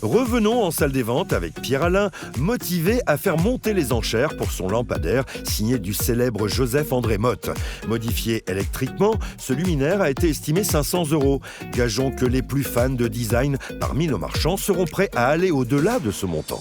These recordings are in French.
Revenons en salle des ventes avec Pierre-Alain, motivé à faire monter les enchères pour son lampadaire signé du célèbre Joseph-André Motte. Modifié électriquement, ce luminaire a été estimé 500 €. Gageons que les plus fans de design parmi nos marchands seront prêts à aller au-delà de ce montant.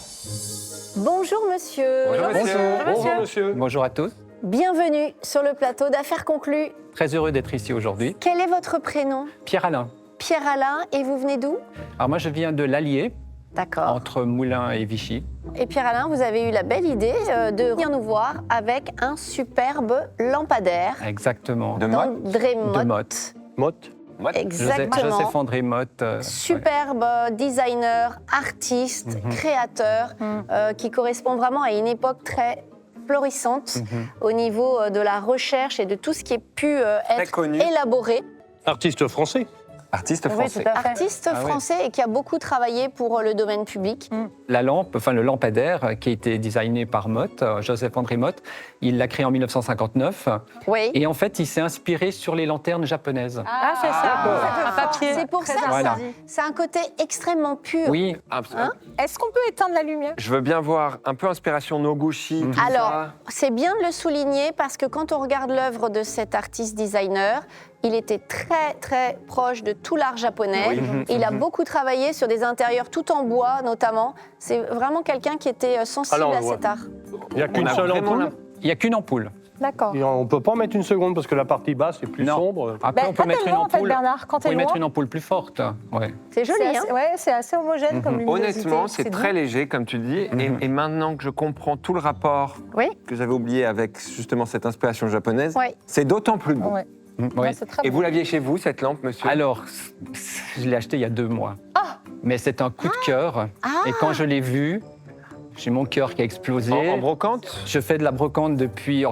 Bonjour monsieur. Bonjour monsieur. Bonjour monsieur. Bonjour à tous. Bienvenue sur le plateau d'Affaires conclues. Très heureux d'être ici aujourd'hui. Quel est votre prénom? Pierre-Alain. Pierre-Alain, et vous venez d'où? Alors moi je viens de l'Allier, D'accord. entre Moulins et Vichy. Et Pierre-Alain, vous avez eu la belle idée de venir nous voir avec un superbe lampadaire Exactement. d'André De Motte. Motte. Exactement. Joseph-André Motte. Superbe designer, artiste, créateur, qui correspond vraiment à une époque très florissante au niveau de la recherche et de tout ce qui a pu être connu. élaboré. Artiste français. Artiste français. Oui, tout à fait. Artiste Ah oui. français et qui a beaucoup travaillé pour le domaine public. La lampe, enfin le lampadaire qui a été designé par Motte, Joseph-André Motte, il l'a créé en 1959. Oui. Et en fait, il s'est inspiré sur les lanternes japonaises. Ah, c'est ça. Un papier. C'est pour ça que Voilà. c'est un côté extrêmement pur. Oui, Est-ce qu'on peut éteindre la lumière? Je veux bien voir un peu inspiration Noguchi. tout Alors, ça. c'est bien de le souligner parce que quand on regarde l'œuvre de cet artiste designer, il était très très proche de tout l'art japonais. Oui. Il a beaucoup travaillé sur des intérieurs tout en bois notamment. C'est vraiment quelqu'un qui était sensible Alors, on à voit. cet art. Il n'y a qu'une On a seule vraiment ampoule. il n'y a qu'une ampoule. D'accord. Et on ne peut pas en mettre une seconde parce que la partie basse est plus Non. sombre. Après, Ben, on peut quand mettre elle une loin, en fait, ampoule. Bernard, quand on peut elle mettre loin. une ampoule plus forte. Ouais. C'est joli, hein? Ouais, c'est assez homogène comme luminosité. Honnêtement, c'est très doux. léger, comme tu dis. Et maintenant que je comprends tout le rapport Oui. que j'avais oublié avec justement cette inspiration japonaise, Oui. c'est d'autant plus beau. Ouais. Oui. Ouais, c'est très Et beau. vous l'aviez chez vous, cette lampe, monsieur? Alors, je l'ai acheté il y a 2 mois. Mais c'est un coup de cœur. Et quand je l'ai vu, j'ai mon cœur qui a explosé. En brocante? Je fais de la brocante depuis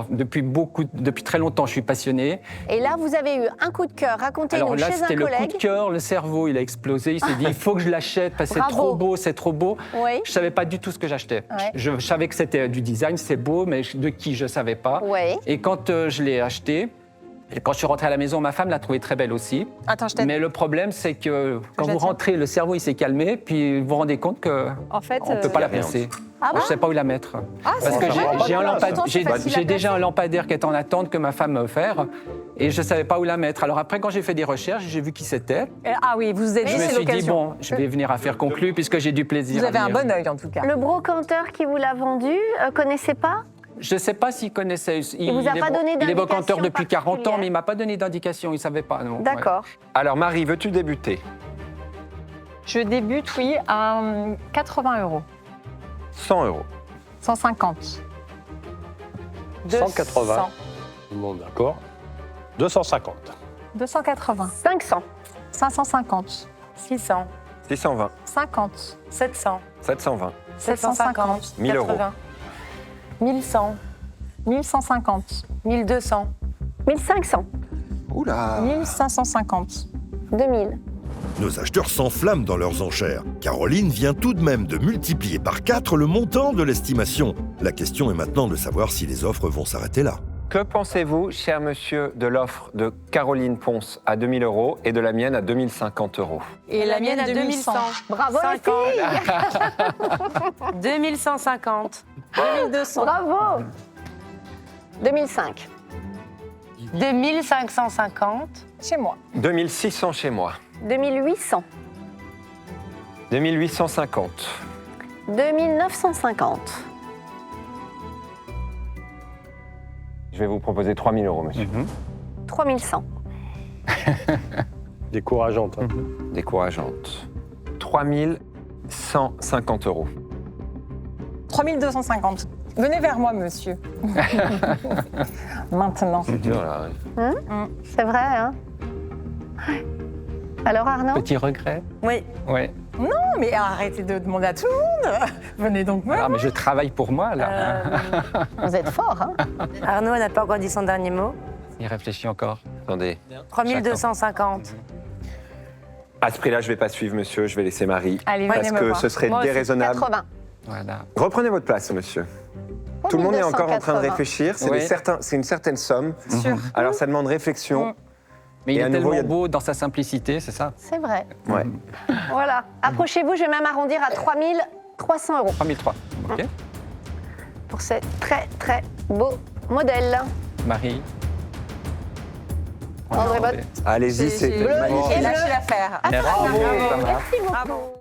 très longtemps. Je suis passionné. Et là, vous avez eu un coup de cœur. Racontez-nous Alors là, chez un c'était le coup collègue. de cœur. Le cerveau, il a explosé. Il s'est dit, il faut que je l'achète parce que c'est Bravo. trop beau, c'est trop beau. Oui. Je savais pas du tout ce que j'achetais. Ouais. Je savais que c'était du design, c'est beau, mais de qui je savais pas. Oui. Et quand je l'ai acheté, et quand je suis rentré à la maison, ma femme l'a trouvé très belle aussi. Attends, je t'aide. Mais le problème, c'est que quand Je la vous tiens. rentrez, le cerveau, il s'est calmé, puis vous vous rendez compte que En fait, on ne peut pas la rien. placer. Ah je ne sais pas où la mettre. Parce que j'ai un Pourtant, c'est facile à j'ai déjà placer. un lampadaire qui est en attente que ma femme m'a offert et je ne savais pas où la mettre. Alors après, quand j'ai fait des recherches, j'ai vu qui c'était. Ah oui, vous êtes Je dit, me c'est suis dit, l'occasion. bon, je vais venir à faire conclu puisque j'ai du plaisir. Vous à avez un venir. bon œil en tout cas. Le brocanteur qui vous l'a vendu, connaissez pas? Je ne sais pas s'il connaissait. Il vous a pas donné Il est brocanteur d'indication depuis 40 ans, particulière. mais il ne m'a pas donné d'indication, il ne savait pas. non. D'accord. Alors, Marie, veux-tu débuter? Je débute, oui, à 80 €. 100 €. 150. 180. Tout le monde d'accord. 250. 280. 500. 550. 600, 620. 50. 700, 720. 750. 1000 €. 80, 1100, 1150. 1200, 1500. Oula! 1550. 2000. Nos acheteurs s'enflamment dans leurs enchères. Caroline vient tout de même de multiplier par 4 le montant de l'estimation. La question est maintenant de savoir si les offres vont s'arrêter là. Que pensez-vous, cher monsieur, de l'offre de Caroline Ponce à 2000 € et de la mienne à 2050 €? et la mienne à 2100, Bravo les 50, filles. 2150, 2200. Bravo. 2005. 2550, Chez moi. 2600 chez moi. 2800. 2850. 2950. Je vais vous proposer 3000 €, monsieur. 3100. Décourageante. hein. Décourageante. 3150 €. 3250. Venez vers moi, monsieur. Maintenant. C'est dur, là. C'est vrai, hein? Alors Arnaud? Petit regret. oui, Ouais. Non, mais arrêtez de demander à tout le monde. Venez donc me Ah, mais je travaille pour moi, là. Vous êtes fort, hein? Arnaud n'a pas encore dit son dernier mot, Il réfléchit encore. Attendez. 3250, À ce prix-là, je ne vais pas suivre, monsieur. Je vais laisser Marie. Allez, Parce venez me que voir. ce serait Moi aussi, déraisonnable. 80. Voilà. Reprenez votre place, monsieur. Tout le monde est encore en train de 3280. réfléchir. C'est Oui. une certaine somme. Sûr. Alors, ça demande réflexion. Mais il Et est à nouveau, tellement il y a- beau dans sa simplicité, c'est ça. C'est vrai. Ouais. Voilà. Approchez-vous, je vais même arrondir à 3300 euros 3003. Ok. pour ce très très beau modèle. Marie. André Botte. Allez-y, c'est Bleu magnifique. et lâchez l'affaire. Merci. Merci beaucoup.